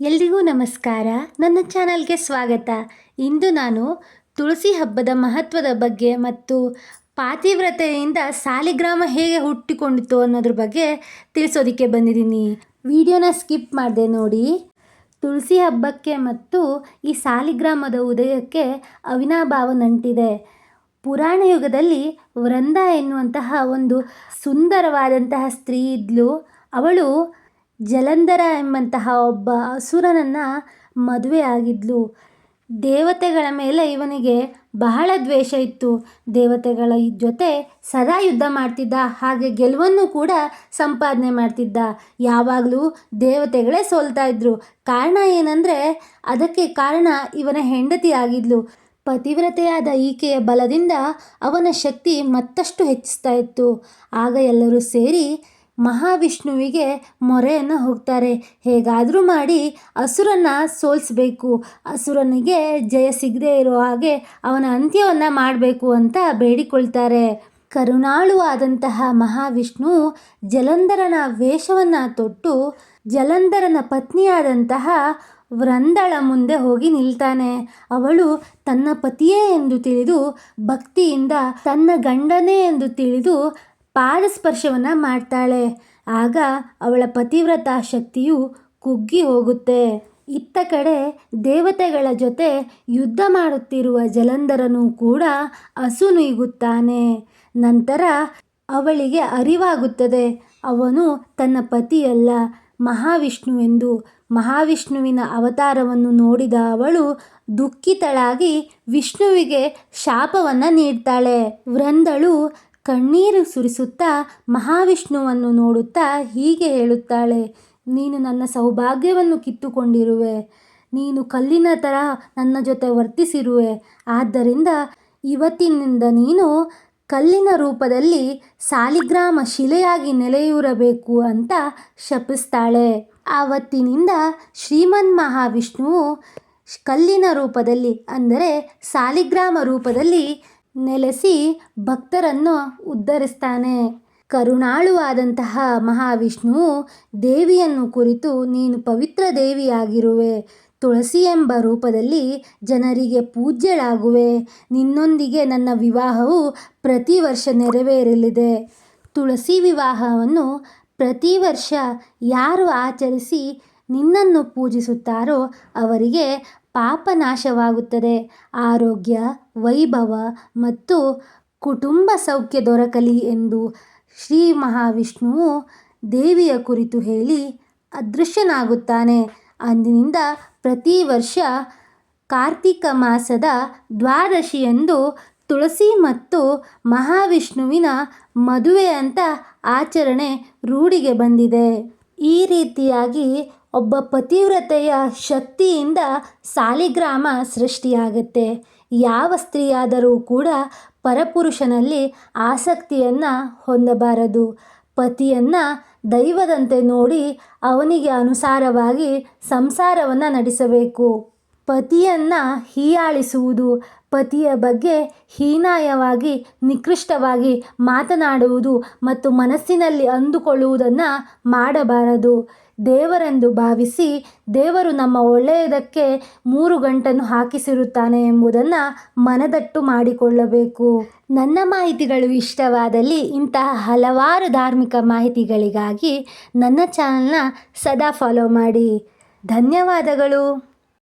ಎಲ್ರಿಗೂ ನಮಸ್ಕಾರ. ನನ್ನ ಚಾನಲ್ಗೆ ಸ್ವಾಗತ. ಇಂದು ನಾನು ತುಳಸಿ ಹಬ್ಬದ ಮಹತ್ವದ ಬಗ್ಗೆ ಮತ್ತು ಪಾತಿವ್ರತೆಯಿಂದ ಸಾಲಿಗ್ರಾಮ ಹೇಗೆ ಹುಟ್ಟಿಕೊಂಡಿತು ಅನ್ನೋದ್ರ ಬಗ್ಗೆ ತಿಳಿಸೋದಕ್ಕೆ ಬಂದಿದ್ದೀನಿ. ವಿಡಿಯೋನ ಸ್ಕಿಪ್ ಮಾಡದೆ ನೋಡಿ. ತುಳಸಿ ಹಬ್ಬಕ್ಕೆ ಮತ್ತು ಈ ಸಾಲಿಗ್ರಾಮದ ಉದಯಕ್ಕೆ ಅವಿನಾಭಾವ ನಂಟಿದೆ. ಪುರಾಣ ಯುಗದಲ್ಲಿ ವೃಂದ ಎನ್ನುವಂತಹ ಒಂದು ಸುಂದರವಾದಂತಹ ಸ್ತ್ರೀ ಇದ್ಲು. ಅವಳು ಜಲಂಧರ ಎಂಬಂತಹ ಒಬ್ಬ ಅಸುರನನ್ನು ಮದುವೆ ಆಗಿದ್ಲು. ದೇವತೆಗಳ ಮೇಲೆ ಇವನಿಗೆ ಬಹಳ ದ್ವೇಷ ಇತ್ತು. ದೇವತೆಗಳ ಜೊತೆ ಸದಾ ಯುದ್ಧ ಮಾಡ್ತಿದ್ದ, ಹಾಗೆ ಗೆಲುವನ್ನು ಕೂಡ ಸಂಪಾದನೆ ಮಾಡ್ತಿದ್ದ. ಯಾವಾಗಲೂ ದೇವತೆಗಳೇ ಸೋಲ್ತಾ ಇದ್ರು. ಕಾರಣ ಏನಂದರೆ ಅದಕ್ಕೆ ಕಾರಣ ಇವನ ಹೆಂಡತಿ ಆಗಿದ್ಲು. ಪತಿವ್ರತೆಯಾದ ಈಕೆಯ ಬಲದಿಂದ ಅವನ ಶಕ್ತಿ ಮತ್ತಷ್ಟು ಹೆಚ್ಚಿಸ್ತಾ ಇತ್ತು. ಆಗ ಎಲ್ಲರೂ ಸೇರಿ ಮಹಾವಿಷ್ಣುವಿಗೆ ಮೊರೆಯನ್ನು ಹೋಗ್ತಾರೆ. ಹೇಗಾದರೂ ಮಾಡಿ ಅಸುರನ ಸೋಲಿಸಬೇಕು, ಅಸುರನಿಗೆ ಜಯ ಸಿಗದೇ ಇರೋ ಹಾಗೆ ಅವನ ಅಂತ್ಯವನ್ನು ಮಾಡಬೇಕು ಅಂತ ಬೇಡಿಕೊಳ್ತಾರೆ. ಕರುಣಾಳು ಆದಂತಹ ಮಹಾವಿಷ್ಣು ಜಲಂಧರನ ವೇಷವನ್ನು ತೊಟ್ಟು ಜಲಂಧರನ ಪತ್ನಿಯಾದಂತಹ ವೃಂದಳ ಮುಂದೆ ಹೋಗಿ ನಿಲ್ತಾನೆ. ಅವಳು ತನ್ನ ಪತಿಯೇ ಎಂದು ತಿಳಿದು ಭಕ್ತಿಯಿಂದ ತನ್ನ ಗಂಡನೇ ಎಂದು ತಿಳಿದು ಪಾದಸ್ಪರ್ಶವನ್ನು ಮಾಡ್ತಾಳೆ. ಆಗ ಅವಳ ಪತಿವ್ರತಾ ಶಕ್ತಿಯು ಕುಗ್ಗಿ ಹೋಗುತ್ತೆ. ಇತ್ತ ಕಡೆ ದೇವತೆಗಳ ಜೊತೆ ಯುದ್ಧ ಮಾಡುತ್ತಿರುವ ಜಲಂಧರನು ಕೂಡ ಅಸುನೀಗುತ್ತಾನೆ. ನಂತರ ಅವಳಿಗೆ ಅರಿವಾಗುತ್ತದೆ ಅವನು ತನ್ನ ಪತಿಯಲ್ಲ, ಮಹಾವಿಷ್ಣುವೆಂದು. ಮಹಾವಿಷ್ಣುವಿನ ಅವತಾರವನ್ನು ನೋಡಿದ ಅವಳು ದುಃಖಿತಳಾಗಿ ವಿಷ್ಣುವಿಗೆ ಶಾಪವನ್ನು ನೀಡ್ತಾಳೆ. ವೃಂದಳು ಕಣ್ಣೀರು ಸುರಿಸುತ್ತಾ ಮಹಾವಿಷ್ಣುವನ್ನು ನೋಡುತ್ತಾ ಹೀಗೆ ಹೇಳುತ್ತಾಳೆ, ನೀನು ನನ್ನ ಸೌಭಾಗ್ಯವನ್ನು ಕಿತ್ತುಕೊಂಡಿರುವೆ. ನೀನು ಕಲ್ಲಿನ ಥರ ನನ್ನ ಜೊತೆ ವರ್ತಿಸಿರುವೆ. ಆದ್ದರಿಂದ ಇವತ್ತಿನಿಂದ ನೀನು ಕಲ್ಲಿನ ರೂಪದಲ್ಲಿ ಸಾಲಿಗ್ರಾಮ ಶಿಲೆಯಾಗಿ ನೆಲೆಯೂರಬೇಕು ಅಂತ ಶಪಿಸ್ತಾಳೆ. ಆವತ್ತಿನಿಂದ ಶ್ರೀಮನ್ ಮಹಾವಿಷ್ಣುವು ಕಲ್ಲಿನ ರೂಪದಲ್ಲಿ ಅಂದರೆ ಸಾಲಿಗ್ರಾಮ ರೂಪದಲ್ಲಿ ನೆಲೆಸಿ ಭಕ್ತರನ್ನು ಉದ್ಧರಿಸ್ತಾನೆ. ಕರುಣಾಳು ಆದಂತಹ ಮಹಾವಿಷ್ಣುವು ದೇವಿಯನ್ನು ಕುರಿತು, ನೀನು ಪವಿತ್ರ ದೇವಿಯಾಗಿರುವೆ. ತುಳಸಿ ಎಂಬ ರೂಪದಲ್ಲಿ ಜನರಿಗೆ ಪೂಜ್ಯಳಾಗುವೆ. ನಿನ್ನೊಂದಿಗೆ ನನ್ನ ವಿವಾಹವು ಪ್ರತಿ ವರ್ಷ ನೆರವೇರಲಿದೆ. ತುಳಸಿ ವಿವಾಹವನ್ನು ಪ್ರತಿ ವರ್ಷ ಯಾರು ಆಚರಿಸಿ ನಿನ್ನನ್ನು ಪೂಜಿಸುತ್ತಾರೋ ಅವರಿಗೆ ಪಾಪ ನಾಶವಾಗುತ್ತದೆ. ಆರೋಗ್ಯ, ವೈಭವ ಮತ್ತು ಕುಟುಂಬ ಸೌಖ್ಯ ದೊರಕಲಿ ಎಂದು ಶ್ರೀ ಮಹಾವಿಷ್ಣುವು ದೇವಿಯ ಕುರಿತು ಹೇಳಿ ಅದೃಶ್ಯನಾಗುತ್ತಾನೆ. ಅಂದಿನಿಂದ ಪ್ರತಿ ವರ್ಷ ಕಾರ್ತಿಕ ಮಾಸದ ದ್ವಾದಶಿಯಂದು ತುಳಸಿ ಮತ್ತು ಮಹಾವಿಷ್ಣುವಿನ ಮದುವೆ ಅಂತ ಆಚರಣೆ ರೂಢಿಗೆ ಬಂದಿದೆ. ಈ ರೀತಿಯಾಗಿ ಒಬ್ಬ ಪತಿವ್ರತೆಯ ಶಕ್ತಿಯಿಂದ ಸಾಲಿಗ್ರಾಮ ಸೃಷ್ಟಿಯಾಗುತ್ತೆ. ಯಾವ ಸ್ತ್ರೀಯಾದರೂ ಕೂಡ ಪರಪುರುಷನಲ್ಲಿ ಆಸಕ್ತಿಯನ್ನು ಹೊಂದಬಾರದು. ಪತಿಯನ್ನು ದೈವದಂತೆ ನೋಡಿ ಅವನಿಗೆ ಅನುಸಾರವಾಗಿ ಸಂಸಾರವನ್ನು ನಡೆಸಬೇಕು. ಪತಿಯನ್ನು ಹೀಯಾಳಿಸುವುದು, ಪತಿಯ ಬಗ್ಗೆ ಹೀನಾಯವಾಗಿ ನಿಕೃಷ್ಟವಾಗಿ ಮಾತನಾಡುವುದು ಮತ್ತು ಮನಸ್ಸಿನಲ್ಲಿ ಅಂದುಕೊಳ್ಳುವುದನ್ನು ಮಾಡಬಾರದು. ದೇವರೆಂದು ಭಾವಿಸಿ ದೇವರು ನಮ್ಮ ಒಳ್ಳೆಯದಕ್ಕೆ 3 ಗಂಟನ್ನು ಹಾಕಿಸಿರುತ್ತಾನೆ ಎಂಬುದನ್ನು ಮನದಟ್ಟು ಮಾಡಿಕೊಳ್ಳಬೇಕು. ನನ್ನ ಮಾಹಿತಿಗಳು ಇಷ್ಟವಾದಲ್ಲಿ ಇಂತಹ ಹಲವಾರು ಧಾರ್ಮಿಕ ಮಾಹಿತಿಗಳಿಗಾಗಿ ನನ್ನ ಚಾನಲ್ನ ಸದಾ ಫಾಲೋ ಮಾಡಿ. ಧನ್ಯವಾದಗಳು.